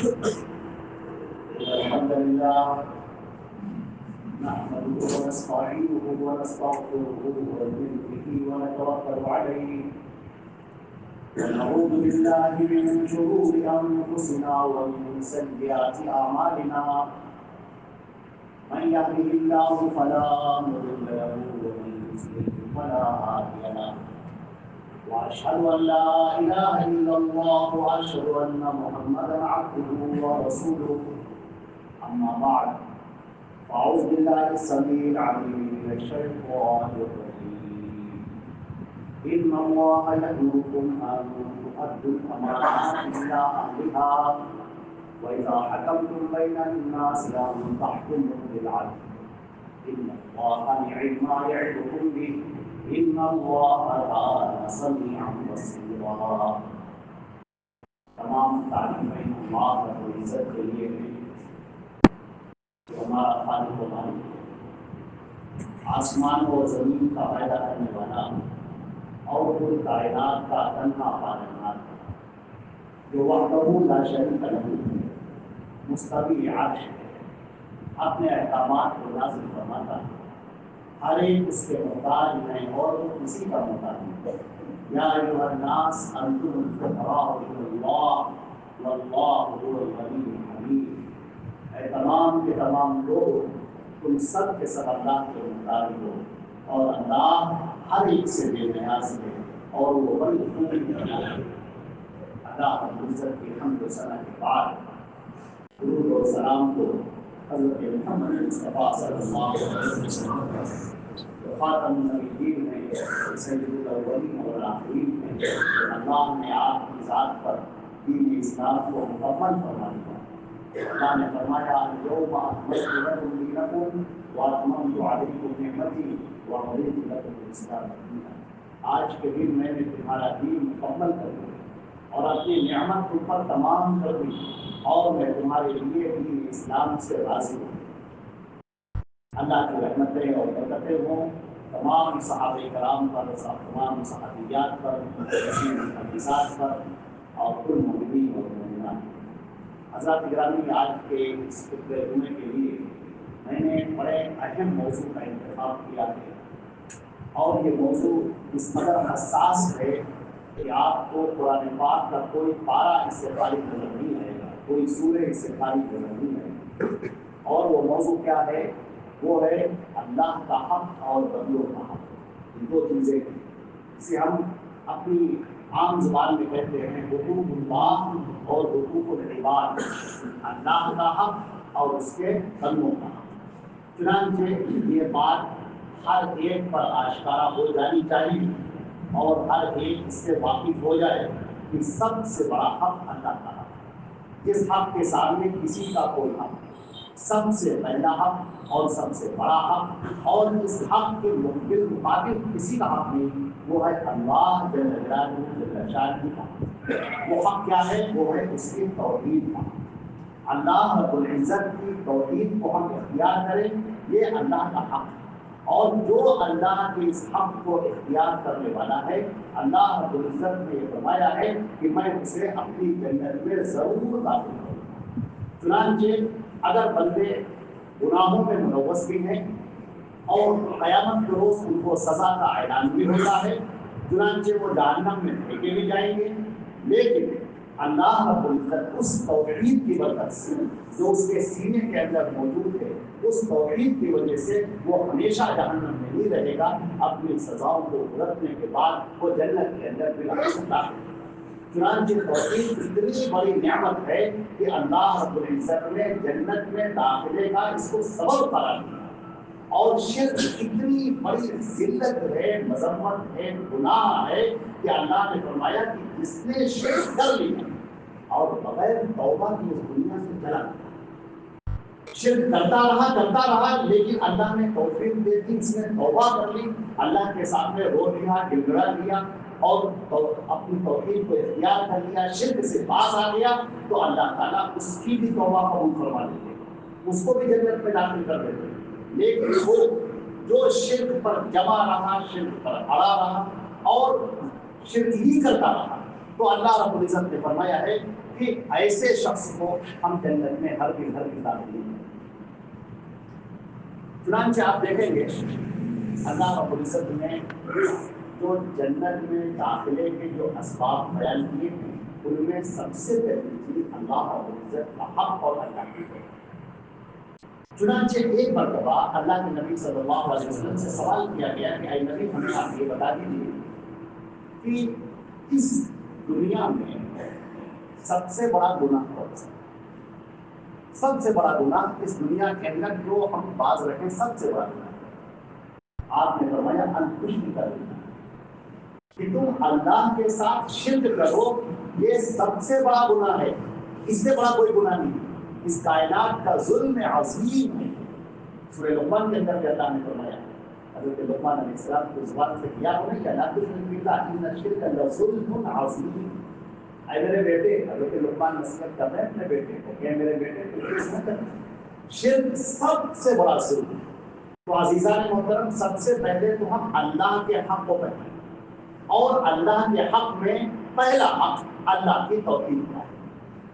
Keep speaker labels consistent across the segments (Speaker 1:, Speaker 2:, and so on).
Speaker 1: الحمد لله نحمده ونستعينه ونستغفره ونؤمن به ونتوكل عليه ونعوذ بالله من شرور انفسنا ومن سيئات اعمالنا من يهده الله فلا مضل له ومن يضلل فلا هادي له واشهد ان لا اله الا الله واشهد ان محمدا عبده ورسوله اما بعد أعوذ بالله السميع العليم من الشيطان الرجيم إن الله يأمركم أن تؤدوا الأمانات إلى أهلها وإذا حكمتم بين الناس أن تحكموا بالعدل إن الله نعم ما يعظكم به إن الله كان سميعا بصيرا. تمام تعریفیں اللہ رب العزت کے لیے ہیں جو ہمارا خالق و مالک ہے، آسمان و زمین کا پیدا کرنے والا اور پوری کائنات کا تنہا پالنہار ہے، جو وحدہ لا شریک لہ مستوی عرش ہے، اپنے احکامات کو نازل فرماتا ہے، ہر ایک اس کے محتاج نہیں اور اسی کا محتاج ہے. یا ایھا الناس انتم الفقراء الی اللہ واللہ هو الغنی الحمید. اے تمام کے تمام لوگ تم سب کے سب اللہ کے محتاج ہو اور اللہ ہر ایک سے بے نیاز ہے اور وہ بڑی خوبی کرتا ہے. اللہ رب العزت کی حمد و ثنا کے بعد درود و سلام کو حضرت محمد مصطفیٰ صلی اللہ علیہ وسلم جو خاتم النبیین ہیں، سید الاولین والآخرین ہیں، اللہ نے آپ کی ذات پر دین اسلام کو مکمل فرما دیا. اللہ نے فرمایا اليوم اکملت لکم دینکم واتممت علیکم نعمتی ورضیت لکم الاسلام دینا. آج کے دن میں نے تمہارا دین مکمل کر دیا اور اپنی نعمت تم پر تمام کر دی اور میں تمہارے لیے دین اسلام سے راضی ہوں. اللہ کی رحمتیں اور برکتیں ہوں تمام صحابہ کرام پر، تمام صحابیات پر، حدیثات پر اور کل مومنین اور مومنات. حضرات گرامی، آج کے اس خطبہ جمعے کے لیے میں نے بڑے اہم موضوع کا انتخاب کیا ہے اور یہ موضوع اس قدر حساس ہے کہ آپ کو قرآن پاک کا کوئی پارہ اس سے خالی نظر نہیں آئے گا، کوئی سورہ اس سے خالی نظر نہیں آئے گا. اور وہ موضوع کیا ہے؟ وہ ہے اللہ کا حق اور بندوں کا حق. یہ دو چیزیں ہیں جسے ہم اپنی عام زبان میں کہتے ہیں حقوق اللہ اور حقوق العباد. اللہ کا حق اور اس کے بندوں کا حق. چنانچہ یہ بات ہر ایک پر آشکارا ہو جانی چاہیے اور ہر ایک اس سے واقف ہو جائے کہ سب سے بڑا حق اللہ کا حق. جس حق کے سامنے کسی کا کوئی حق نہیں، سب سے پہلا حق اور سب سے بڑا حق، اور اس حق کے بالمقابل کسی کا حق نہیں، وہ ہے اللہ جل جلالہ جل شانہ کا. وہ حق کیا ہے؟ وہ ہے اس کی توحید کا. اللہ رب العزت کی توحید کو ہم اختیار کریں، یہ اللہ کا حق ہے. اور جو اللہ کے اس حق کو اختیار کرنے والا ہے، اللہ رب العزت نے یہ فرمایا ہے کہ میں اسے اپنی جنت میں ضرور داخل کروں گا. چنانچہ اگر بندے گناہوں میں ملوث بھی ہیں اور قیامت کے روز ان کو سزا کا اعلان بھی ہوتا ہے، چنانچہ وہ جہنم میں پھینکے بھی جائیں گے، لیکن اللہ رب العزت اس توحید کی برکت سے جو اس کے سینے کے اندر موجود ہے، اس توحید کی وجہ سے وہ ہمیشہ جہنم میں نہیں رہے گا. اپنی سزاؤں کو بھگتنے کے بعد وہ جنت کے اندر بھی رہ سکتا ہے. چنانچہ توحید اتنی بڑی نعمت ہے کہ اللہ رب العزت نے جنت میں داخلے کا اس کو سبب قرار دیا. اور شرک اتنی بڑی ذلت ہے، مذمت ہے، گناہ ہے کہ اللہ نے فرمایا کہ جس نے شرک کر لیا اور بغیر توبہ کی اس دنیا سے چلا گیا. شرک کرتا رہا لیکن اللہ نے توفیق دے دی، اس نے توبہ کر لی، اللہ کے سامنے رو لیا، گڑگڑا لیا اور اپنی توحید کو اختیار کر لیا، شرک سے باز آ گیا، تو اللہ تعالیٰ اس کی بھی توبہ قبول کروا دیتے، اس کو بھی جنت میں داخل کر دیتے. لیکن وہ جو شرک پر جمع رہا، شرک پر اڑا رہا اور شرک ہی کرتا رہا، تو اللہ رب العزت نے فرمایا ہے کہ ایسے شخص کو ہم جنت میں ہر دن داخل نہیں. چنانچہ آپ دیکھیں گے اللہ رب العزت نے جو جنت میں داخلے کے جو اسباب بیان کیے ہیں ان میں سب سے پہلی چیز اللہ رب العزت کا حق اور اللہ کی ہے. چنانچہ ایک مرتبہ اللہ کے نبی صلی اللہ علیہ وسلم سے سوال کیا گیا کہ اے نبی ہمیں آپ یہ بتا دیجیے کہ اس دنیا میں سب سے بڑا گناہ کون سا ہے؟ سب سے بڑا گناہ اس دنیا کے اندر جو ہم باز رکھیں سب سے بڑا گناہ ہے. آپ نے فرمایا انتشرک باللہ، کہ تم اللہ کے ساتھ شرک کرو، یہ سب سے بڑا گناہ ہے. اس سے بڑا کوئی گناہ نہیں. اس کائنات کا ظلم عظیم ہے. سورہ لقمان کے اندر بھی اللہ نے فرمایا، حضرت لقمان علیہ السلام کو زبان سے کیا ہو نہیں کہ لا تشرک باللہ ان الشرک لظلم عظیم. اے میرے بیٹے، حضرت لقمان نصیحت کر رہے ہیں اپنے بیٹے کو کہ میرے بیٹے تو نہ کرنا، شرک سب سے بڑا ظلم ہے. تو عزیزان محترم، سب سے پہلے تو ہم اللہ کے حق کو پہچانیں، اور اللہ کے حق میں پہلا حق اللہ کی توحید کا ہے.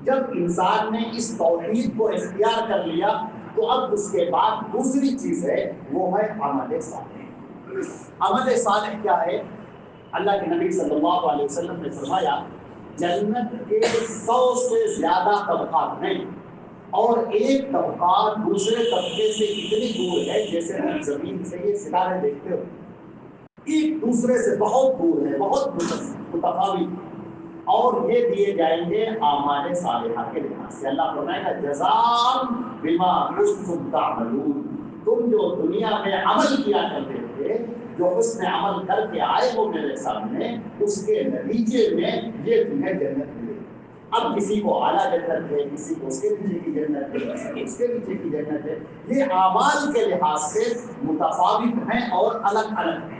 Speaker 1: جب انسان نے اس توحید کو اختیار کر لیا تو اب اس کے بعد دوسری چیز ہے وہ ہے عمل صالح. عمل صالح کیا ہے؟ اللہ کے نبی صلی اللہ علیہ وسلم نے فرمایا جنت کے 100 سے زیادہ طبقات ہیں، اور ایک طبقہ دوسرے طبقے سے اتنی دور ہے جیسے ہم زمین سے یہ ستارے دیکھتے ہو، ایک دوسرے سے بہت دور ہے، بہت متفاوت، اور یہ دیے جائیں گے اعمال صالحہ کے لحاظ سے. اللہ فرمائے گا جزاء بما کنتم تعملون. تم جو دنیا میں عمل کیا کرتے تھے، جو حسن عمل کر کے آئے ہو میرے سامنے، اس کے نتیجے میں یہ تمہیں جنت ملے گی. اب کسی کو اعلیٰ جنت ہے، کسی کو اس کے نیچے کی جنت ہے، کسی کو اس کے نیچے کی جنت ہے. یہ اعمال کے لحاظ سے متفاوت ہیں اور الگ الگ ہیں.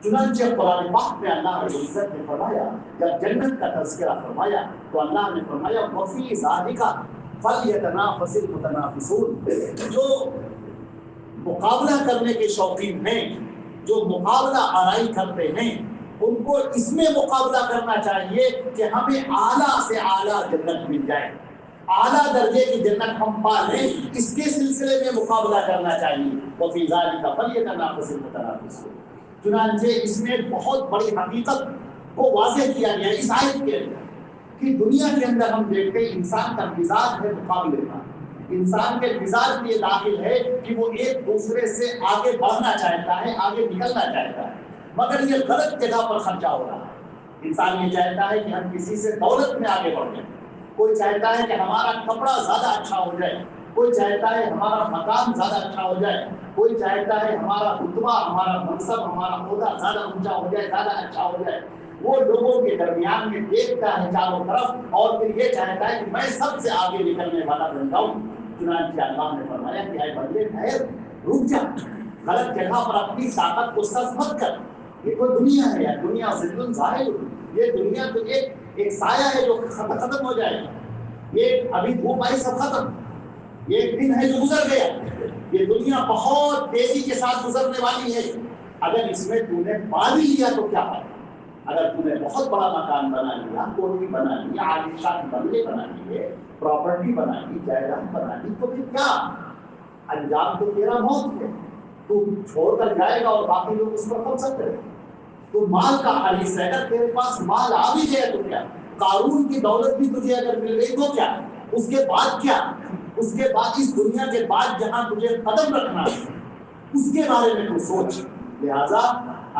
Speaker 1: چنانچہ قرآن پاک میں اللہ رب العزت نے فرمایا، جب جنت کا تذکرہ فرمایا تو اللہ نے فرمایا وفی ذالک فلیتنافس المتنافسون. جو مقابلہ کرنے کے شوقین ہیں، جو مقابلہ آرائی کرتے ہیں، ان کو اس میں مقابلہ کرنا چاہیے کہ ہمیں اعلیٰ سے اعلیٰ جنت مل جائے، اعلیٰ درجے کی جنت ہم پا لیں، اس کے سلسلے میں مقابلہ کرنا چاہیے. وفی ذالک فلیتنافس المتنافسون. چنانچہ اس میں بہت بڑی حقیقت کو واضح کیا گیا اس آیت کے اندر کہ دنیا کے اندر ہم دیکھتے ہیں انسان کا مزاج ہے مقابلے کا. انسان کے مزاج میں یہ داخل ہے کہ وہ ایک دوسرے سے آگے بڑھنا چاہتا ہے، آگے نکلنا چاہتا ہے، مگر یہ غلط جگہ پر خرچہ ہو رہا ہے. انسان یہ چاہتا ہے کہ ہم کسی سے دولت میں آگے بڑھ جائیں، کوئی چاہتا ہے کہ ہمارا کپڑا زیادہ اچھا ہو جائے، کوئی چاہتا ہے ہمارا مکان زیادہ اچھا ہو جائے، کوئی چاہتا ہے ہمارا رتبہ، ہمارا منصب، ہمارا عہدہ زیادہ اونچا ہو جائے، زیادہ اچھا ہو جائے. وہ لوگوں کے درمیان میں دیکھتا ہے چاروں طرف اور پھر یہ چاہتا ہے کہ میں سب سے آگے نکلنے والا بن جاؤں. چنانچہ اللہ نے فرمایا کہ اے بندے ٹھہر، رک جا، غلط جگہ پر اپنی طاقت کو صرف مت کر. یہ کوئی دنیا ہے یار، دنیا ظل ظاہر، یہ دنیا تو ایک سایہ ہے جو ختم ہو جائے گا. یہ ابھی دھوپ آئی سب ختم، یہ ایک دن ہے جو گزر گیا. یہ دنیا بہت تیزی کے ساتھ گزرنے والی ہے. اگر اس میں تو نے پا بھی لیا تو کیا ہے؟ اگر تم نے بہت بڑا مکان بنا لیا، کوٹھی بنا لی، عالیشان بنگلے بنا لیے، پراپرٹی بنا لی، جائیداد بنا لی، تو پھر کیا؟ انجام تو تیرا موت ہے. تو چھوڑ کر جائے گا اور باقی لوگ اس پر قبضہ کریں گے. تو مال کا حریص ہے، اگر تیرے پاس مال آ بھی جائے تو کیا؟ قارون کی دولت بھی تجھے اگر مل گئی تو کیا؟ اس کے بعد کیا؟ اس کے بعد اس دنیا کے بعد جہاں تجھے قدم رکھنا ہے اس کے بارے میں تو سوچ. لہذا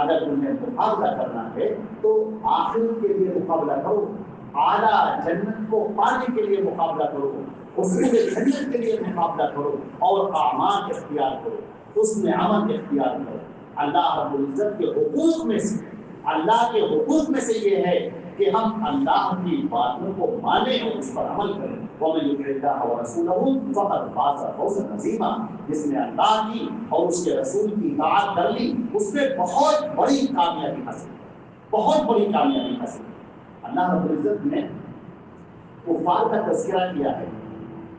Speaker 1: اگر تمہیں مقابلہ کرنا ہے تو آخرت کے لیے مقابلہ کرو، اعلیٰ جنت کو پانے کے لیے مقابلہ کرو، حصول جنت کے لیے مقابلہ کرو، اور اعمال اختیار کرو، اس میں عمل اختیار کرو. اللہ رب العزت کے حقوق میں سے، اللہ کے حقوق میں سے یہ ہے کہ ہم اللہ کی باتوں کو مانیں اور اس پر عمل کریں. وَمَن يُطِعِ اللَّهَ وَرَسُولَهُ فَقَدْ فَازَ فَوْزًا عَظِيمًا. جس نے اللہ کی اور اس کے رسول کی اطاعت کر لی، اس نے بہت بڑی کامیابی حاصل کی، بہت بڑی کامیابی حاصل کی. اللہ رب العزت نے کفار کا تذکرہ کیا ہے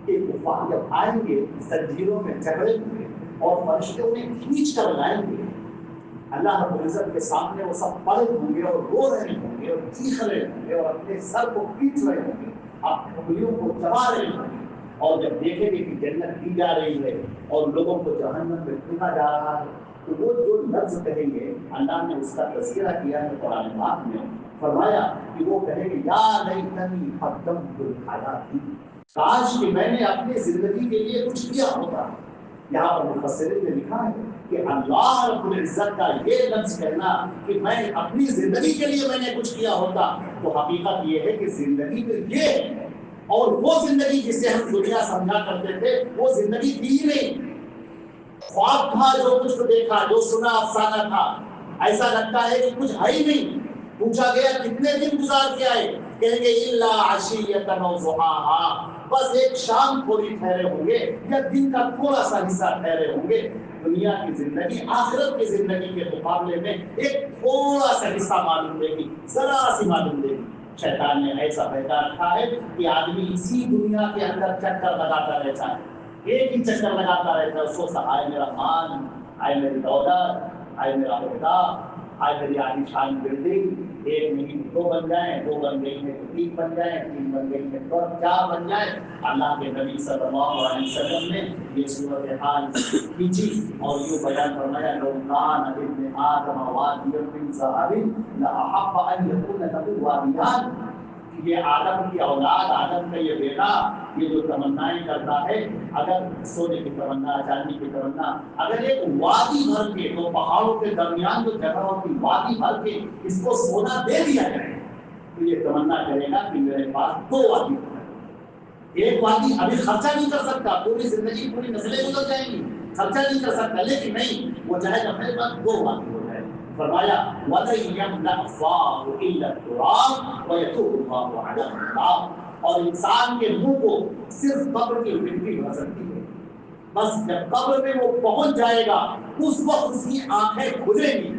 Speaker 1: کہ کفار جب آئیں گے زنجیروں میں جکڑے ہوئے اور فرشتے انہیں کھینچ کر لائیں گے، اللہ رب العزت کے سامنے وہ سب پڑے ہوں گے اور رو رہے ہوں گے اور چیخ رہے ہوں گے اور اپنے سر کو پیٹ رہے ہوں گے. آپ انگلیوں کو چبا رہے ہیں، اور جب دیکھیں گے کہ جنت دی جا رہی ہے اور لوگوں کو جہنم میں پھینکا جا رہا ہے، تو وہ جو لفظ کہیں گے اللہ نے اس کا تذکرہ کیا ہے قرآن پاک میں، فرمایا کہ وہ کہیں گے یا لیتنی قدمت لحیاتی، کاش کہ میں نے اپنی زندگی کے لیے کچھ کیا ہوتا۔ یہاں پر مفسرین نے لکھا ہے کہ اللہ رب العزت کا یہ لفظ کہنا کہ میں اپنی زندگی کے لیے میں نے کچھ کیا ہوتا، تو حقیقت یہ ہے کہ زندگی تو یہ ہے، اور وہ زندگی جسے ہم دنیا سمجھا کرتے تھے وہ زندگی تھی ہی نہیں، خواب تھا، جو کچھ دیکھا جو سنا افسانہ تھا، ایسا لگتا ہے کہ کچھ ہے ہی نہیں۔ پوچھا گیا کتنے دن گزار کے آئے، کہیں گے الا عشیۃ و ضحاھا، بس ایک شام تھوڑی ٹھہرے ہوں گے یا دن کا تھوڑا سا حصہ ٹھہرے ہوں گے۔ دنیا کی زندگی آخرت کی زندگی کے مقابلے میں ایک تھوڑا سا حصہ معلوم دے گی، ذرا سی معلوم دے گی۔ شیطان نے ایسا بہتا رکھا ہے کہ آدمی اسی دنیا کے اندر چکر لگاتا رہتا ہے، ایک ہی چکر لگاتا رہتا ہے، اس کو آئے میرا مال، آئے میری دولت، آئے میرا عہدہ، آئے میری عالی شان بلڈنگ، ایک نہیں دو بن جائیں، دو بن گئی ہے تو تین بن جائیں، تین بن گئی ہے تو چار بن جائیں۔ اللہ کے نبی صلی اللہ علیہ وسلم نے یہ صورتحال کھینچی اور یوں بیان فرمایا لو کان ابن آدم وادی من ذهب لأحب ان يكون له وادیان، یہ آدم کی اولاد، آدم کا یہ بیٹا، یہ جو تمنائیں کرتا ہے، اگر سونے کی تمنا، چاندی کی تمنا، اگر ایک وادی بھر کے، تو پہاڑوں کے درمیان جو جگہ ہوتی وادی بھر کے اس کو سونا دے دیا جائے، تو یہ تمنا کرے گا کہ میرے پاس دو وادی ہو جائے۔ ایک وادی ابھی خرچہ نہیں کر سکتا، پوری زندگی پوری نسلیں گزر جائیں گی، خرچہ نہیں کر سکتا، لیکن نہیں، وہ چاہے گا میرے پاس دو وادی ہو جائے۔ فرمایا وَلَن يَمْلَأَ فَاهُ إِلَّا التُّرَابُ وَيَتُوبُ اللَّهُ عَلَى مَن تَابَ، اور انسان کے منہ کو صرف قبر کی مٹی بھر سکتی ہے، بس جب قبر میں وہ پہنچ جائے گا اس وقت اس کی آنکھیں کھلیں گی۔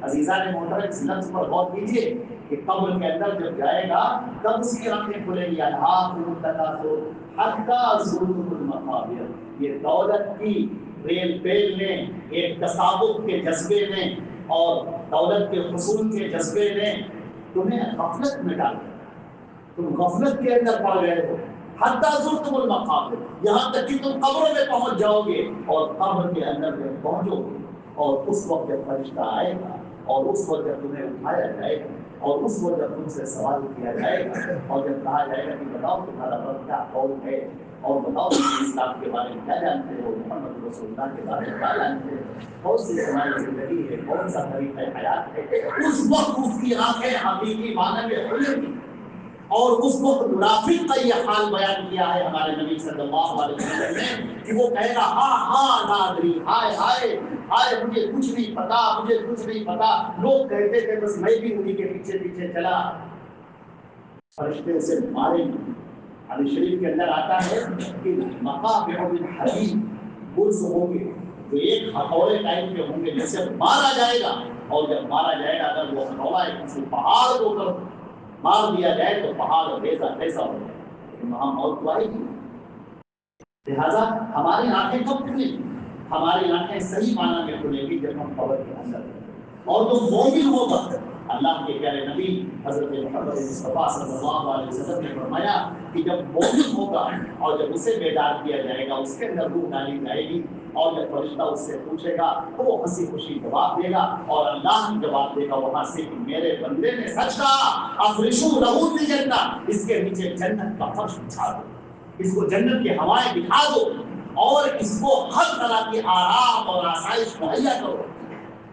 Speaker 1: عزیزان محترم اس لفظ پر غور کیجیے کہ قبر کے اندر جب جائے گا تب اس کی آنکھیں کھلیں گی، الہاکم التکاثر حتی زرتم المقابر، یہ دولت کی ریل پیل میں، ایک تصاوف کے جذبے میں اور دولت کے حصول کے جذبے میں تمہیں غفلت میں ڈال دیا، تم غفلت کے اندر پڑ گئے ہو، حتی زرتم المقابر، یہاں تک کہ تم قبروں میں پہنچ جاؤ گے، اور قبر کے اندر جب پہنچو گے اور اس وقت جب فرشتہ آئے گا اور اس وقت جب تمہیں اٹھایا جائے گا اور اس وقت جب تم سے سوال کیا جائے گا اور جب کہا جائے گا کہ بتاؤ تمہارا رب کیا قول ہے، اور بتاؤ تم اسلام کے بارے میں کیا جانتے ہو، محمد رسول اللہ کے بارے میں کیا جانتے ہو، کون سی ہماری زندگی ہے، کون سا طریقہ حیات ہے، اس وقت اس کی آنکھیں حقیقی معنی میں کھلیں گی۔ اور اس وقت منافق کا یہ حال بیان کیا ہے ہمارے نبی صلی اللہ علیہ وسلم نے کہ وہ کہے گا ہاں ہاں نادری، ہائے ہائے ہائے، مجھے کچھ نہیں پتا، مجھے کچھ نہیں پتا، لوگ کہتے تھے بس میں بھی انہیں کے پیچھے پیچھے چلا۔ فرشتے اسے ماریں گے۔ حدیث شریف کے اندر آتا ہے کہ مقامع من حدید گلز ہوں گے جو ایک ہتھوڑے ٹائپ کے ہوں گے، جسے مارا جائے گا، اور جب مارا جائے گا اگر وہ ہتھوڑا ہے کسی پہاڑ کو کر مار دیا جائے تو پہاڑ ویسا ویسا ہو جائے، لیکن وہاں موت تو آئے گی۔ لہٰذا ہماری آنکھیں کب کھلیں گی؟ ہماری آنکھیں صحیح معنی میں کھلیں گی جب ہم قبر کے اندر ہیں۔ اور جو مومن ہوگا، اللہ کے پیارے نبی حضرت محمد مصطفیٰ صلی اللہ علیہ وسلم نے فرمایا کہ جب مومن ہوگا اور جب اسے بیدار کیا جائے گا، اس کے اندر روح ڈالی جائے گی، اور جب فرشتہ اس سے پوچھے گا تو وہ ہنسی خوشی جواب دے گا، اور اللہ جواب دے گا وہاں سے کہ میرے بندے نے سچ کہا، افرشوا لہ الجنہ، اس کے نیچے جنت کا فرش بچھا دو، اس کو جنت کی ہوائیں دکھا دو، اور اس کو ہر طرح کی آرام اور آسائش مہیا کرو۔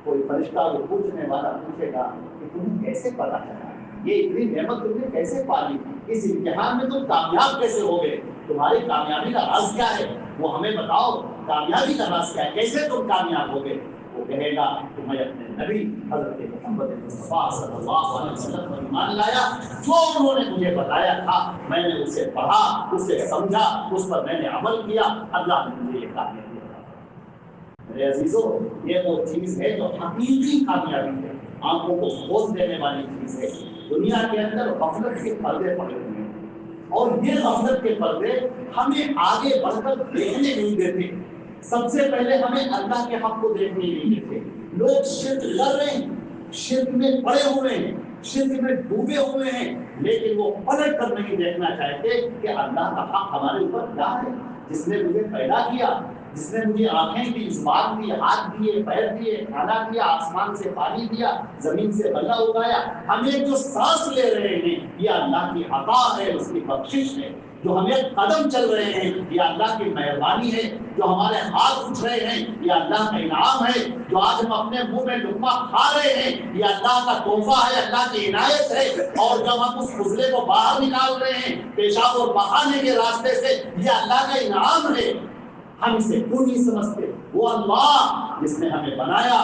Speaker 1: کوئی فرشتہ وہ پوچھنے والا پوچھے گا کہ تمہیں کیسے پتا چلا، یہ اتنی نعمت تم نے کیسے پالی، اس امتحان میں تم کامیاب کیسے ہو گئے، تمہاری کامیابی کا راز کیا ہے، وہ ہمیں بتاؤ، کامیابی کا راز کیا ہے، کیسے تم کامیاب ہو گئے؟ وہ کہے گا کہ میں اپنے نبی حضرت محمد مصطفیٰ صلی اللہ علیہ وسلم پر ایمان لایا، جو انہوں نے مجھے بتایا تھا میں نے اسے پڑھا، اسے سمجھا، اس پر میں نے عمل کیا، اللہ نے مجھے یہ کامیابی۔ میرے عزیزوں، یہ وہ چیز ہے جو حقیقی کامیابی ہے، آنکھوں کو کھول دینے والی چیز ہے۔ دنیا کے اندر غفلت کے پردے پڑے ہوئے ہیں، اور یہ غفلت کے پردے ہمیں آگے بڑھ کر دیکھنے نہیں دیتے۔ سب سے پہلے ہمیں اللہ کے حق کو دیکھنے نہیں دیتے۔ لوگ شرک کر رہے ہیں، شرک میں پڑے ہوئے ہیں، شرک میں ڈوبے ہوئے ہیں، لیکن وہ پلٹ کر نہیں دیکھنا چاہتے کہ اللہ کا حق ہمارے اوپر کیا ہے، جس نے مجھے پیدا کیا، جس نے مجھے آنکھیں دی، زبان دی، ہاتھ دیے، پیر دیے، کھانا دیا، آسمان سے پانی دیا، زمین سے غلہ اگایا، ہمیں جو سانس لے رہے ہیں یہ اللہ کی عطا ہے، اس کی بخشش ہے، جو ہمیں قدم چل رہے ہیں یہ اللہ کی مہربانی ہے، جو ہمارے ہاتھ اٹھ رہے ہیں یہ اللہ کا انعام ہے، جو آج ہم اپنے منہ میں لقمہ کھا رہے ہیں یہ اللہ کا تحفہ ہے، اللہ کی عنایت ہے، اور جب ہم اس فضلے کو باہر نکال رہے ہیں پیشاب اور بہانے کے راستے سے یہ اللہ کا انعام ہے۔ ہم اسے کیوں نہیں سمجھتے؟ وہ اللہ جس نے ہمیں بنایا،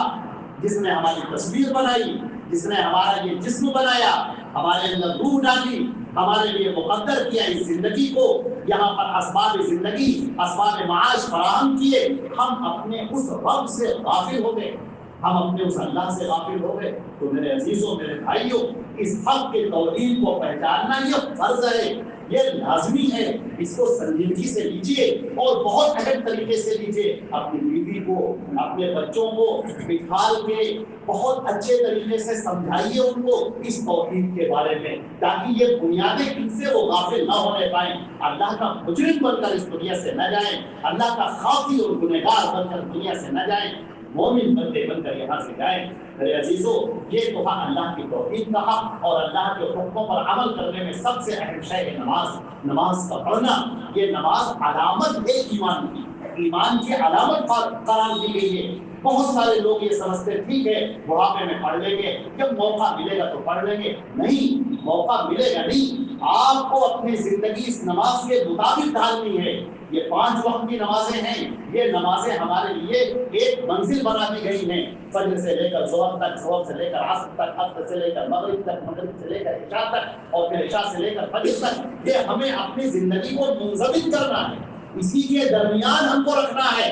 Speaker 1: جس نے ہماری تصویر بنائی، جس نے ہمارا یہ جسم بنایا، ہمارے اندر روح ڈالی، ہمارے لیے مقدر کیا اس زندگی کو، یہاں پر اسباب زندگی، اسباب معاش فراہم کیے، ہم اپنے اس رب سے غافل ہو گئے، ہم اپنے اس اللہ سے غافل ہو گئے۔ تو میرے عزیزوں، میرے بھائیوں، اس حق کے توحید کو پہچاننا یہ فرض ہے، یہ لازمی ہے، اس کو سنجیدگی سے لیجیے اور بہت اہم طریقے سے لیجیے، اپنی بیوی کو، اپنے بچوں کو بٹھال کے بہت اچھے طریقے سے سمجھائیے ان کو اس توحید کے بارے میں، تاکہ یہ بنیادیں ان سے وہ غافل نہ ہونے پائیں، اللہ کا مجرم بن کر اس دنیا سے نہ جائیں، اللہ کا خاطی اور گنہگار بن کر دنیا سے نہ جائیں، مومن بندے بن کر یہاں سے جائیں۔ میرے عزیزوں، یہ تو حق اللہ کی توحید کا حق، اور اللہ کے حکموں پر عمل کرنے میں سب سے اہم شے ہے نماز، نماز کا پڑھنا۔ یہ نماز علامت ہے ایمان کی، ایمان کی علامت قرار دی گئی ہے۔ بہت سارے لوگ یہ سمجھتے ٹھیک ہے بڑھاپے میں پڑھ لیں گے، جب موقع ملے گا تو پڑھ لیں گے، نہیں، موقع ملے گا نہیں، آپ کو اپنی زندگی اس نماز کے مطابق ڈھالنی ہے۔ یہ 5 وقت کی نمازیں ہیں، یہ نمازیں ہمارے لیے ایک منزل بنا دی گئی ہیں، فجر سے لے کر ظہر تک، ظہر سے لے کر عصر تک، عصر سے لے کر مغرب تک، مغرب سے لے کر عشاء تک، اور پھر عشاء سے لے کر فجر تک۔ یہ ہمیں اپنی زندگی کو منضبط کرنا ہے، اسی کے درمیان ہم کو رکھنا ہے،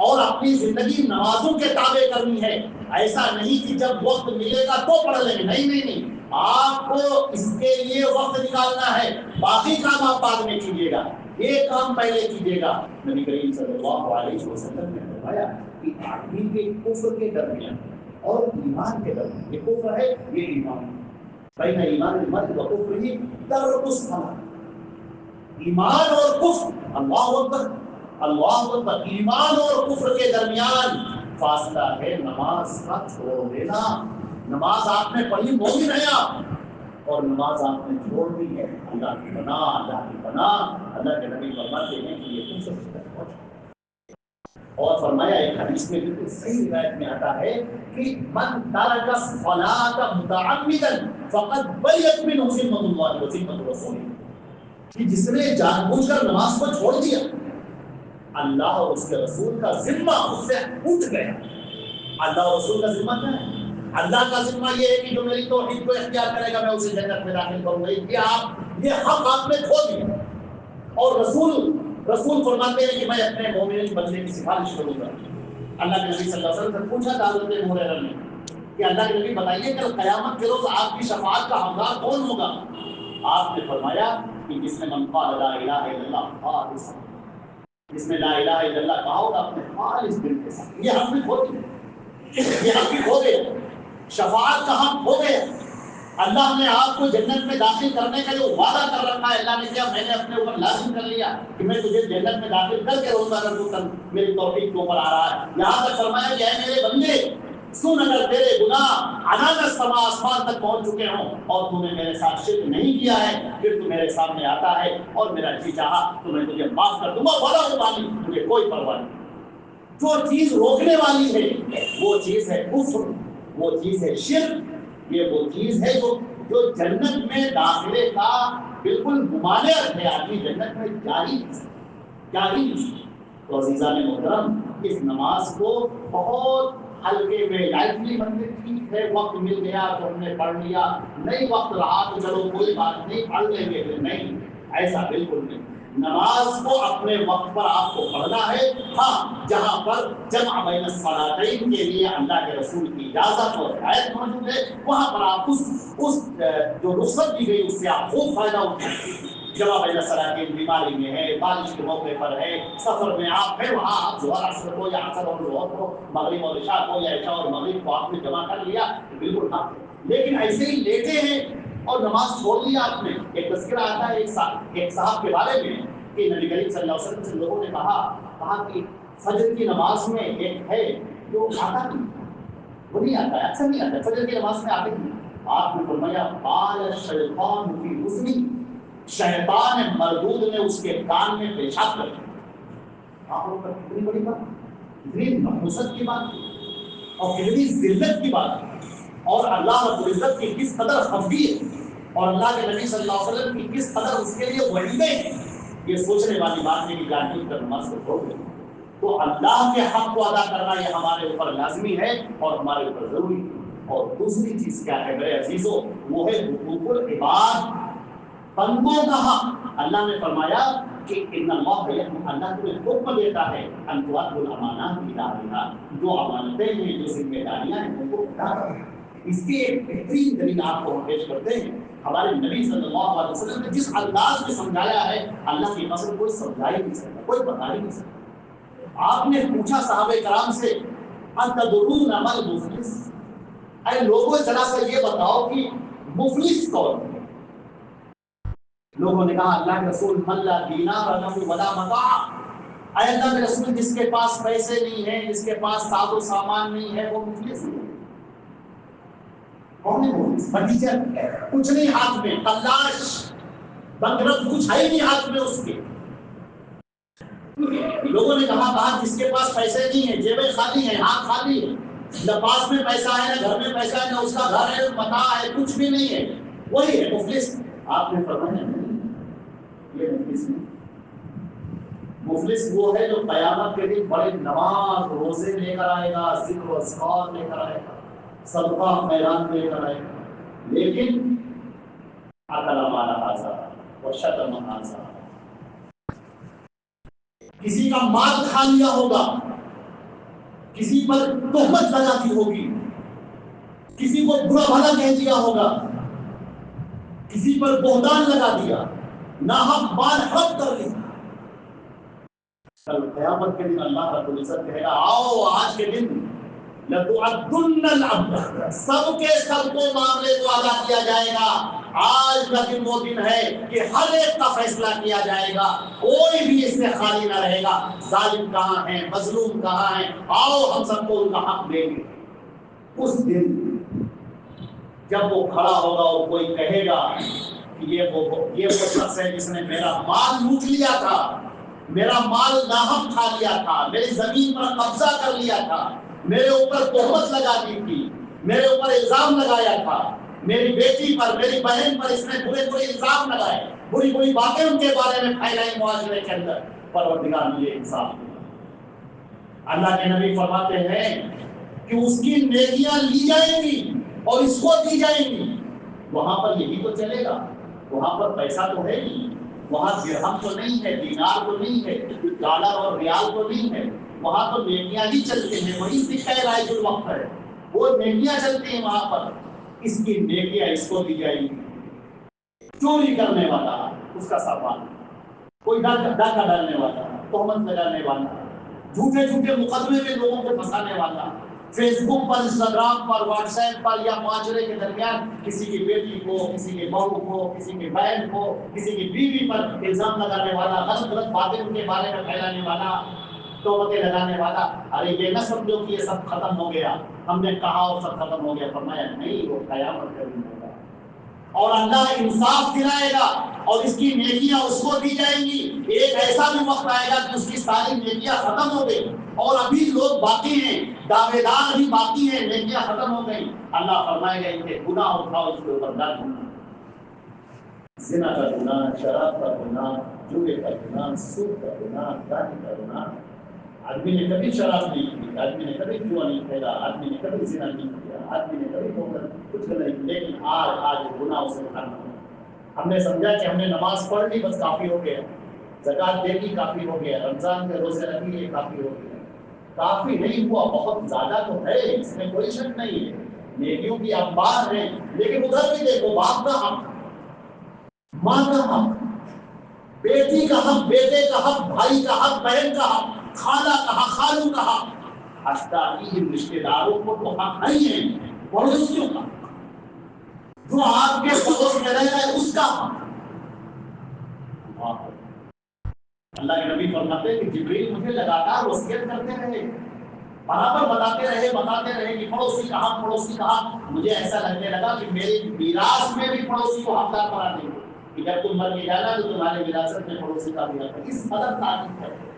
Speaker 1: اور اپنی زندگی نمازوں کے تابع کرنی ہے۔ ایسا نہیں کہ جب وقت ملے گا تو پڑھ لیں گے، نہیں نہیں نہیں، آپ کو اس کے لیے وقت نکالنا ہے، باقی کام آپ بعد میں کیجیے گا، یہ کام پہلے کیجیے گا۔ نبی کریم صلی اللہ علیہ وسلم نے فرمایا کہ آدمی کے کفر کے درمیان اور ایمان کے درمیان، یہ کفر ہے یہ ایمان ہے، بین ایمان المرء و کفرہ ترک الصلاۃ، ایمان اور کفر، اللہ اکبر اللہ اکبر، ایمان اور کفر کے درمیان فاصلہ ہے نماز کا چھوڑ دینا۔ نماز آپ نے پڑھی، مومن ہے آپ، اور نماز آپ نے چھوڑ دی ہے، اللہ کی پناہ، اللہ کی پناہ۔ اللہ کے نبی فرماتے ہیں کہ یہ کفر تک پہنچا، اور فرمایا ایک حدیث میں بالکل صحیح روایت میں آتا ہے کہ من ترک الصلاۃ متعمدا فقد بریت منہ ذمۃ اللہ و ذمۃ رسولہ، کہ جس نے جان بوجھ کر نماز کو چھوڑ دیا، اللہ اور اس کے رسول کا ذمہ اس سے اٹھ گیا۔ اللہ اور رسول کا ذمہ کیا ہے؟ اللہ کا ذمہ یہ ہے کہ جو میری توحید کو اختیار کرے گا میں اسے جنت میں داخل کروں گا، یہ حق آپ نے کھو دیا، اور رسول فرماتے ہیں کہ میں اپنے مومن بندے کی سفارش کروں گا۔ اللہ کے نبی صلی اللہ علیہ وسلم سے پوچھا تھا حضرت ابو ہریرہ نے کہ اللہ کے نبی بتائیے کل قیامت کے روز آپ کی شفاعت کا حقدار کون ہوگا؟ آپ نے فرمایا کہ جس نے من قال لا الہ الا اللہ خالصا، جس نے لا الہ الا اللہ کہا ہوگا اپنے خالص دل کے ساتھ، یہ حق بھی کھو گیا، یہ حق بھی کھو گیا، شفاعت کا حق کھو گیا۔ اللہ نے آپ کو جنت میں داخل کرنے کا جو وعدہ کر رکھا ہے، اللہ نے کیا میں نے اپنے اوپر لازم کر لیا کہ میں تجھے جنت میں داخل کر کے رہوں گا اگر تو میری توفیق کے اوپر آ رہا ہے۔ یہاں تک فرمایا کہ اے میرے بندے سن، اگر تیرے گناہ عنان السماء، آسمان تک پہنچ چکے ہوں اور تم نے میرے ساتھ شرک نہیں کیا ہے، پھر تو میرے سامنے آتا ہے اور میرا جی چاہا تو میں تجھے معاف کر دوں گا، ولا ابالی، مجھے کوئی پرواہ نہیں۔ جو چیز روکنے والی ہے وہ چیز ہے کفر، وہ چیز ہے شرک، یہ وہ چیز ہے جو جنت میں داخلے کا بالکل ممانع ہے، آدمی جنت میں جا ہی نہیں۔ تو عزیزان محترم، اس نماز کو بہت ہلکے میں لائٹلی بنتے، ٹھیک ہے وقت مل گیا تو ہم نے پڑھ لیا، نہیں وقت رہا تو چلو کوئی بات نہیں پڑھ لیں گے، نہیں، ایسا بالکل نہیں۔ نماز کو اپنے وقت پر آپ کو پڑھنا ہے، ہاں جہاں پر جمع بین الصلاتین کے لیے اللہ کے رسول کی اجازت اور ہدایت موجود ہے، وہاں پر آپ اس جو رخصت دی گئی اس سے آپ خوب فائدہ اٹھائیں۔ جمع بین الصلاتین بیماری میں ہے، بارش کے موقع پر ہے، سفر میں آپ ہیں، وہاں آپ ظہر عصر کو یا عصر اور ظہر کو، مغرب اور عشاء کو یا عشاء اور مغرب کو آپ نے جمع کر لیا، بالکل آپ لیکن ایسے ہی لیٹے ہیں اور نماز چھوڑ دیا آپ نے. ایک تذکرہ آتا ہے ایک صاحب کے بارے میں کہ نبی کریم صلی اللہ علیہ وسلم سے لوگوں نے کہا کہ فجر کی نماز میں ایک ہے جو آتا نہیں, وہ نہیں آتا ہے, اکثر نہیں آتا ہے, فجر کی نماز میں آتے نہیں. آپ نے فرمایا قال الشیطان فی اذنی, شیطان مردود نے اس کے کان میں پیشاب کر دیا. آپ لوگ کتنی بڑی بات, کتنی نحوست کی بات اور کتنی ذلت کی بات, اور اللہ رب العزت کی کس قدر خفگی ہے اور اللہ کے نبی صلی اللہ علیہ وسلم کی کس قدر اس کے لیے وعیدیں ہیں, یہ سوچنے والی بات ہے کہ جانبوجھ کر نماز کو چھوڑ دیں. تو اللہ کے حق کو ادا کرنا یہ ہمارے اوپر لازمی ہے اور ہمارے اوپر ضروری ہے. اور دوسری چیز کیا ہے میرے عزیزوں, وہ ہے حقوق العباد, بندوں کا حق. اللہ نے فرمایا کہ ان اللہ اللہ تمہیں حکم دیتا ہے ان تؤدوا الامانات الی اہلھا, جو امانتیں ہیں جو ذمہ داریاں ہیں ان کو ادا کرو. اس کی ایک بہترین دلیل آپ کو ہم پیش کرتے ہیں. ہمارے نبی صلی اللہ علیہ وسلم نے جس انداز میں سمجھایا ہے, اللہ کی قسم کوئی سمجھا ہی نہیں سکتا, کوئی بتا ہی نہیں سکتا. آپ نے پوچھا صحابہ کرام سے اتدرون ما المفلس, اے لوگوں ذرا سا یہ بتاؤ کہ مفلس کون ہے؟ لوگوں نے کہا اللہ کے رسول من لا دینار له ولا متاع, اے اللہ کے رسول جس کے پاس پیسے نہیں ہیں, جس کے پاس ساز و سامان نہیں ہے, وہ مفلس ہے. کون ہے مفلس؟ فرنیچر کچھ نہیں ہاتھ میں, تلاش بنگرت کچھ ہے نہیں ہاتھ میں اس کے. لوگوں نے کہا جس کے پاس پیسے نہیں ہیں, جیبیں خالی ہیں, ہاتھ خالی ہے, نہ پاس میں پیسہ ہے, نہ گھر میں پیسہ ہے, نہ اس کا گھر ہے, متاع ہے, کچھ بھی نہیں ہے, وہی ہے مفلس. آپ نے فرمایا یہ مفلس نہیں. مفلس وہ ہے جو قیامت کے دن بڑے نماز روزے لے کر آئے گا, ذکر و اذکار لے کر آئے گا, صدقہ خیرات لے کر آئے گا, لیکن اکل مال ھذا وشتم ھذا, کسی کا مال کھا لیا ہوگا, کسی پر تہمت لگا دی ہوگی, کسی کو برا بھلا کہہ دیا ہوگا, کسی پر بہتان لگا دیا, ناحق مال حرام کر لیا. کل قیامت کے دن اللہ رب العزت کہے گا آؤ آج کے دن لتعدن العبد, سب کے سب کو معاملے کو ادا کیا جائے گا. آج کا دن وہ دن ہے کہ ہر ایک کا فیصلہ کیا جائے گا, کوئی بھی اس سے خالی نہ رہے گا. ظالم کہاں ہیں, مظلوم کہاں ہیں, آؤ ہم سب کو ان کا حق دیں گے. اس دن جب وہ کھڑا ہوگا اور کوئی کہے گا کہ یہ وہ شخص ہے جس نے میرا مال لوٹ لیا تھا, میرا مال ناحق کھا لیا تھا, میری زمین پر قبضہ کر لیا تھا, میرے اوپر تہمت لگا دی تھی, میرے اوپر الزام لگایا تھا, میری بیٹی پر, میری بہن پر اس نے برے برے الزام لگائے, بری بری باتیں ان کے بارے میں پھیلائی معاشرے کے اندر. پروردگار مجھے انصاف دے. اللہ کے نبی فرماتے ہیں کہ اس کی نیکیاں لی جائیں گی اور اس کو دی جائیں گی. وہاں پر یہی تو چلے گا, وہاں پر پیسہ تو ہے نہیں, وہاں درہم تو نہیں ہے, دینار تو نہیں ہے, ڈالر اور ریال تو نہیں ہے, وہاں تو نیکیاں ہی چلتے ہیں. وہی ذکر رائج الوقت ہے, وہ نیکیاں چلتی ہیں وہاں پر. اس کی نیکیاں اس کو دی جائیں گی. چوری کرنے والا اس کا سامان, کوئی ڈاکہ ڈالنے والا, تہمت لگانے والا, جھوٹے جھوٹے مقدمے میں لوگوں کو پھنسانے والا, فیس بک پر, انسٹاگرام پر, واٹس ایپ پر یا معاشرے کے درمیان کسی کی بیٹی کو, کسی کے بہو کو, کسی کی بہن کو, کسی کی بیوی پر الزام لگانے والا, غلط غلط باتیں ان کے بارے میں پھیلانے والا, تہمتیں لگانے والا. ارے یہ نہ سمجھو کہ یہ سب ختم ہو گیا, ہم نے کہا اور سب ختم ہو گیا. فرمایا نہیں, وہ قیامت کا دن ہوگا اور اللہ انصاف دلائے گا اور اس کی نیکیاں اس کو دی جائیں گی. ایک ایسا بھی وقت آئے گا کہ اس کی ساری نیکیاں ختم ہو گئی اور ابھی لوگ باقی ہیں, دعوے دار بھی باقی ہیں, نیکیاں ختم ہو گئی. اللہ فرمائے گا ان کے گناہ اٹھاؤ, اس کے اوپر ڈال دو. زنا کا گناہ, شراب کا گناہ, جوئے کا گناہ, سود کا گناہ, دانی کا گناہ. آدمی نے کبھی شراب نہیں پی, آدمی نے کبھی جوا نہیں کھیلا, آدمی نے کبھی زنا نہیں کیا, آدمی نے کبھی کچھ نہیں, لیکن آج گناہ اسے کرنا. ہم نے سمجھا کہ ہم نے نماز پڑھ لی بس کافی ہو گیا, زکات دے دی کافی ہو گیا, رمضان کے روزے رکھ لیے کافی ہو گیا. کافی نہیں ہوا, بہت زیادہ تو ہے, اس میں کوئی شک نہیں ہے, نیکیوں کی انبار ہیں. لیکن ادھر بھی دیکھو, باپ کا حق, ماں کا حق, بیٹی کا حق, بیٹے کا حق, بھائی کا حق, بہن کا حق, خالہ کا حق, خالو کا حق, اشتاری رشتے داروں کو تو حق نہیں ہے, پڑوسیوں کا, جو آپ کے پڑوس میں رہ رہا ہے اس کا حق۔ اللہ کے نبی فرماتے ہیں کہ جبریل مجھے لگاتار وصیت کرتے رہے، برابر بتاتے رہے کہ پڑوسی کہاں۔ مجھے ایسا لگنے لگا کہ میری میراث میں بھی پڑوسی کو حقدار قرار دیں گے کہ جب تم مر کے جانا تو تمہارے وراثت میں پڑوسی کا بھی حق ہے۔ اس قدر تاکید کرتے ہیں۔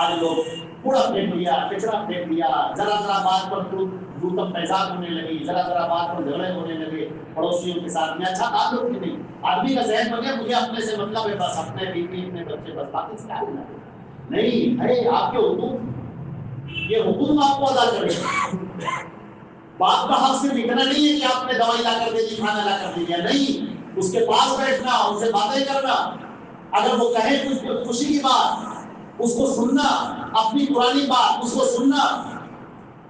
Speaker 1: آج لوگ کوڑا پھینک دیا، کچرا پھینک دیا، ذرا بات پر گوتم پیزاب ہونے لگی، ذرا بات پر جھگڑے ہونے لگے پڑوسیوں کے ساتھ میں۔ اچھا تعلق ہی نہیں، آدمی کا ذہن بن گیا مجھے اپنے سے مطلب ہے، بس اپنے بیوی اپنے بچے، بس باقی سے کیا ہونا ہے؟ نہیں ہے، آپ کے حقوق، یہ حقوق آپ کو ادا کرے۔ باپ کا حق صرف اتنا نہیں ہے کہ آپ نے دوائی لا کر دے دی، کھانا لا کر دے دیا، نہیں، اس کے پاس بیٹھنا، ان سے باتیں کرنا، اگر وہ کہے کچھ خوشی کی بات اس کو سننا، اپنی پرانی بات اس کو سننا،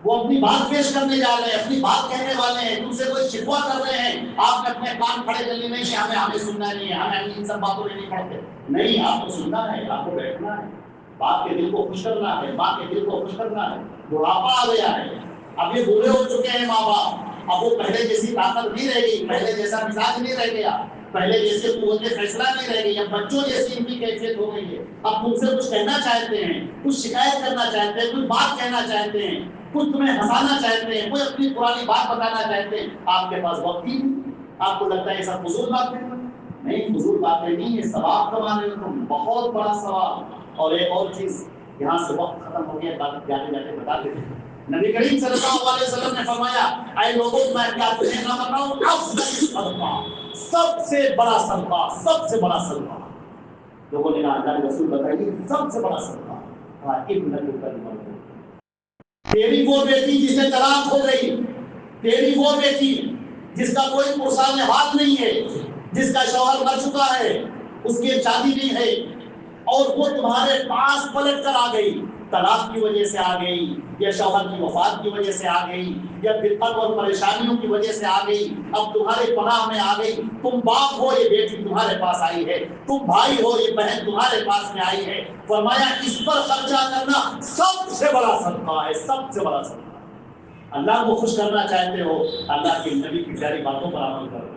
Speaker 1: وہ اپنی بات پیش کرنے جا رہے ہیں، اپنی بات کہنے والے ہیں، تم سے کوئی شکوہ کر رہے ہیں، آپ نے اپنے کان کھڑے کر لیے نہیں کہ ہمیں سننا نہیں ہے، ہمیں ان سب باتوں میں نہیں پڑتے، نہیں، آپ کو سننا ہے، آپ کو بیٹھنا ہے، باپ کے دل کو خوش کرنا ہے، ماں کے دل کو خوش کرنا ہے۔ بڑھاپا آ گیا ہے، اب یہ بوڑھے ہو چکے ہیں ماں باپ، اب وہ پہلے جیسی طاقت نہیں رہ گئی، پہلے جیسا مزاج نہیں رہ گیا، پہلے جیسے قوت فیصلہ نہیں رہ گئی، اب بچوں جیسی ان کی کیفیت ہو گئی ہے۔ اب تم سے کچھ کہنا چاہتے ہیں، کچھ شکایت کرنا چاہتے ہیں، کچھ بات کہنا چاہتے ہیں، کچھ تمہیں ہنسانا چاہتے ہیں، کوئی اپنی پرانی بات بتانا چاہتے ہیں، آپ کے پاس وقت ہی نہیں، آپ کو لگتا ہے یہ سب فضول باتیں نہیں، فضول باتیں نہیں، یہ ثواب کمانے میں تم بہت بڑا ثواب۔ اور ایک اور چیز، یہاں سے وقت ختم ہو گیا، بات جاتے جاتے بتا دیتے ہیں، نبی کریم صلی اللہ علیہ وسلم نے فرمایا اے لوگوں میں کیا تمہیں نہ بتاؤں، افضل صدقہ، سب سے بڑا صدقہ، سب سے بڑا صدقہ۔ لوگوں نے کہا اللہ کے رسول بتائیے سب سے بڑا صدقہ، تیری وہ بیٹی جسے طلاق ہو گئی، تیری وہ بیٹی جس کا کوئی پرسان ہاتھ نہیں ہے، جس کا شوہر مر چکا ہے، اس کی شادی نہیں ہے، اور وہ تمہارے پاس پلٹ کر آ گئی، طلاق کی وجہ سے آ گئی، یا شوہر کی وفات کی وجہ سے آ گئی، یا دقت اور پریشانیوں کی وجہ سے آ گئی، اب تمہارے پناہ میں آ گئی، تم باپ ہو یہ بیٹی تمہارے پاس آئی ہے، تم بھائی ہو یہ بہن تمہارے پاس میں آئی ہے، فرمایا اس پر خرچہ کرنا سب سے بڑا صدقہ ہے، سب سے بڑا صدقہ۔ اللہ کو خوش کرنا چاہتے ہو، اللہ کے نبی کی پیاری باتوں پر عمل کرو،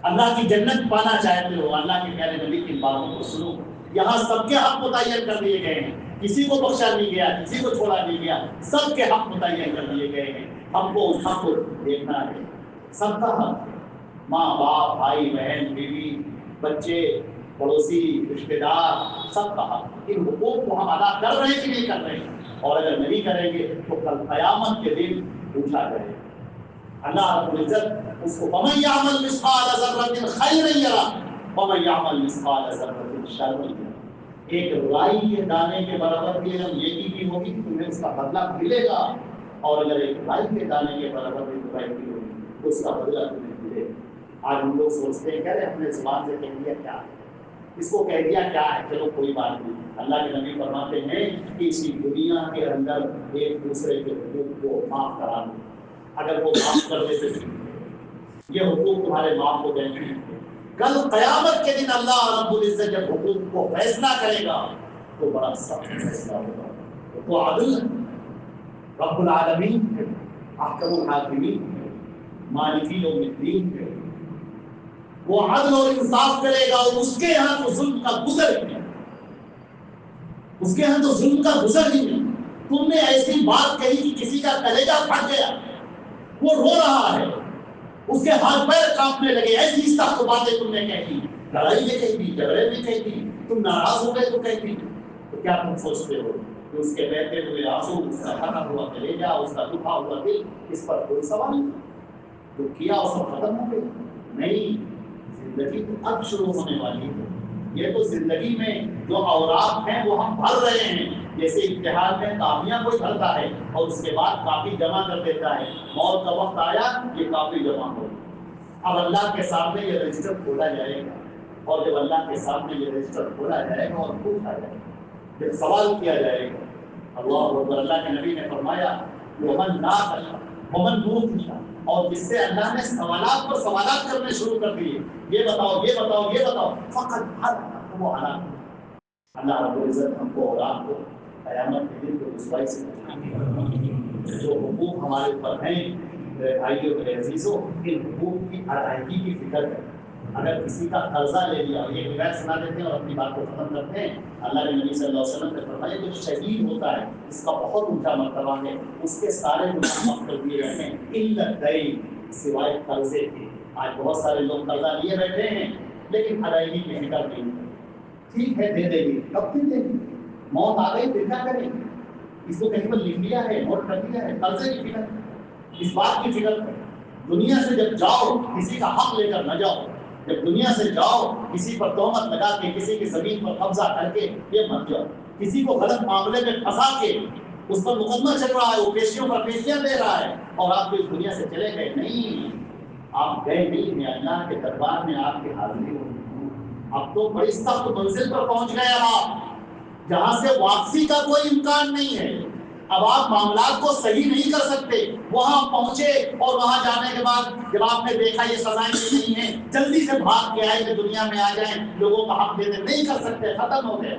Speaker 1: اللہ کی جنت پانا چاہتے ہو، اللہ کے پیارے نبی کی باتوں کو سنو۔ یہاں سب کے حق متعین کر دیے گئے ہیں، کسی کو بخشا نہیں گیا، کسی کو چھوڑا نہیں گیا، سب کے حق متعین کر دیے گئے ہیں، ہم کو اس حق کو دیکھنا ہے۔ سب کا حق، ماں باپ، بھائی بہن، بیوی بچے، پڑوسی، رشتے دار، سب کا حق، ان حقوق کو ہم ادا کر رہے ہیں کہ نہیں کر رہے ہیں، اور اگر نہیں کریں گے تو کل قیامت کے دن پوچھا جائے گا۔ اللہ رب العزت اس کو وَمَن يَعْمَلْ مِثْقَالَ ذَرَّةٍ خَيْرًا يَرَهُ وَمَن يَعْمَلْ مِثْقَالَ ذَرَّةٍ شَرًّا يَرَهُ۔ ایک رائی کے دانے کے برابر بھی اگر نیکی کی ہوگی تو تمہیں اس کا بدلہ ملے گا، اور اگر ایک رائی کے دانے کے برابر بھی برائی کی ہوگی تو اس کا بدلہ تمہیں ملے گا۔ آج ہم لوگ سوچتے ہیں کہ اپنے زبان سے کہہ دیا کیا ہے، اس کو کہہ دیا کیا ہے، چلو کوئی بات نہیں۔ اللہ کے نبی فرماتے ہیں کہ اسی دنیا کے اندر ایک دوسرے کے حقوق کو معاف کرا دو، اگر وہ معاف کر دیتے یہ حقوق تمہارے ماں کو دیں گے، کل قیامت کے دن اللہ رب العزت جب حقوق کو فیصلہ کرے گا تو بڑا سخت فیصلہ ہوگا۔ تو عدل رب العالمین ہے، احکم الحاکمین ہے، مالک یوم الدین ہے، وہ عدل اور انصاف کرے گا، اور اس کے ہاں تو ظلم کا گزر ہی نہیں، اس کے ہاں تو ظلم کا گزر ہی نہیں۔ تم نے ایسی بات کہی کہ کسی کا کلیجہ پھٹ گیا، وہ رو رہا ہے، اس کے ہاتھ پیر کانپنے لگے، ایسی سخت باتیں تم نے کہی، لڑائی میں کہی تھی، جھگڑے میں کہی تھی، تم ناراض ہو گئے تو کہی تھی، تو کیا تم سوچتے ہو کہ اس کے بہتے ہوئے آنسو، اس کا پھٹا ہوا کلیجہ، اس کا دکھا ہوا دل، اس پر کوئی سوال نہیں، جو کیا اس کو ختم ہو گئی؟ نہیں، زندگی تو اب شروع ہونے والی ہے۔ یہ تو زندگی میں جو اوراق ہیں وہ ہم بھر رہے ہیں، جیسے امتحان میں کاپیاں کوئی بھرتا ہے اور اس کے بعد کاپی جمع کر دیتا ہے، موت کا وقت آیا یہ کاپی جمع ہو، اب اللہ کے سامنے یہ رجسٹر کھولا جائے گا، اور جب اللہ کے سامنے یہ رجسٹر کھولا جائے گا اور پوچھا جائے گا، پھر سوال کیا جائے گا، اللہ اکبر، اللہ کے نبی نے فرمایا ومن ناقش ومن نوقش، اور جس سے اللہ نے سوالات پر سوالات کرنے شروع کر دیے، یہ بتاؤ یہ بتاؤ یہ بتاؤ، فقط ہلاک، وہ ہلاک۔ اللہ رب العزت ہم کو اور آپ کو قیامت کے دن کو رسوائی سے بچائے، جو حقوق ہمارے اوپر ہیں بھائیوں میرے عزیزوں ان حقوق کی ادائیگی کی فکر ہے. اگر کسی کا قرضہ لے لیا اور یہ روایت سنا دیتے ہیں اور اپنی بات کو ختم کرتے ہیں. اللہ کے نبی صلی اللہ علیہ وسلم نے فرمایا جو شہید ہوتا ہے اس کا بہت اونچا مرتبہ ہے, اس کے سارے گناہ معاف کر دیے گئے ہیں الا الدین, سوائے قرضے کے. آج بہت سارے لوگ قرضہ لیے بیٹھے ہیں لیکن ادائیگی کی فکر نہیں. ٹھیک ہے دے دیں گے, کب دے دیں گے؟ موت آ گئی پھر کیا کریں گے؟ اس کو کہیں پر لکھ لیا ہے, نوٹ کر دیا ہے. قرضے کی فکر, اس بات کی فکر ہے. دنیا سے جب جاؤ کسی کا حق لے کر نہ جاؤ. جب دنیا سے جاؤ کسی پر تہمت لگا کے, کسی کی زمین پر قبضہ کر کے یہ مت جاؤ. کسی کو غلط معاملے میں پھنسا کے اس پر مقدمہ چل رہا ہے, وہ پیشیوں پر پیشیاں دے رہا ہے اور آپ اس دنیا سے چلے گئے. نہیں, آپ گئے نہیں ہیں, اللہ کے دربار میں آپ کی حاضری ہوئی. اب تو بڑی سخت منزل پر پہنچ گئے آپ, جہاں سے واپسی کا کوئی امکان نہیں ہے. اب آپ معاملات کو صحیح نہیں کر سکتے. وہاں پہنچے اور وہاں جانے کے بعد جب آپ نے دیکھا یہ سزائیں نہیں ہیں, جلدی سے بھاگ کے آئے کہ دنیا میں آ جائیں, لوگوں کا حق دینے نہیں کر سکتے, ختم ہو گئے.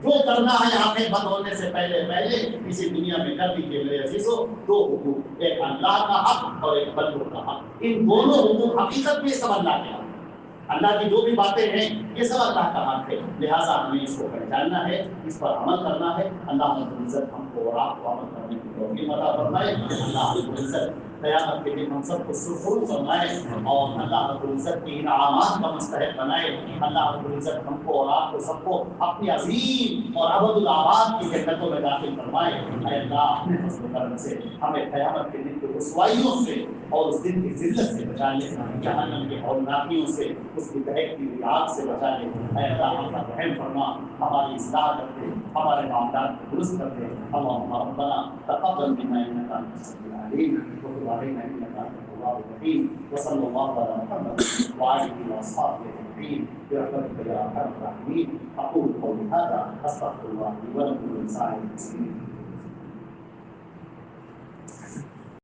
Speaker 1: جو کرنا ہے آنکھیں بند ہونے سے پہلے اسی دنیا میں کر دیجیے میرے عزیزوں. دو حقوق, ایک اللہ کا حق اور ایک بندوں کا حق. ان دونوں حقوق حقیقت میں سب اللہ کے حق. اللہ کی جو بھی باتیں ہیں یہ سب اللہ کا حق ہے, لہٰذا ہمیں اس کو پہچاننا ہے, اس پر عمل کرنا ہے. اللہ رب العزت ہم کو اور آپ کو عمل کرنے کی توفیق عطا فرمائے. اللہ رب العزت قیامت کے دن ہم سب کو سرخرو فرمائے اور اللہ رب العزت کی انعامات کا مستحق بنائے. اللہ رب العزت ہم کو اور آپ کو سب کو اپنی عظیم اور ابد الآباد کی جنتوں میں داخل فرمائے. اے اللہ اپنے فضل و کرم سے ہمیں قیامت کے دن کی رسوائیوں سے اور اس دن کی ذلت سے بچا لے, جہنم کے ہولناکیوں سے, اس کی دہکتی ہوئی آگ سے بچا لے. اے اللہ اپنا رحم فرما, ہماری اصلاح کر دے, ہمارے معاملات کو درست کر دے. اللہم ربنا تقبل منا انک انت السمیع العلیم وتب علینا انک انت التواب الرحیم. وصلی اللہ علی محمد وآلہ وأصحابہ اجمعین برحمتک یا ارحم الراحمین. اقول قولی هذا استغفر الله لي ولكم ولسائر المسلمین.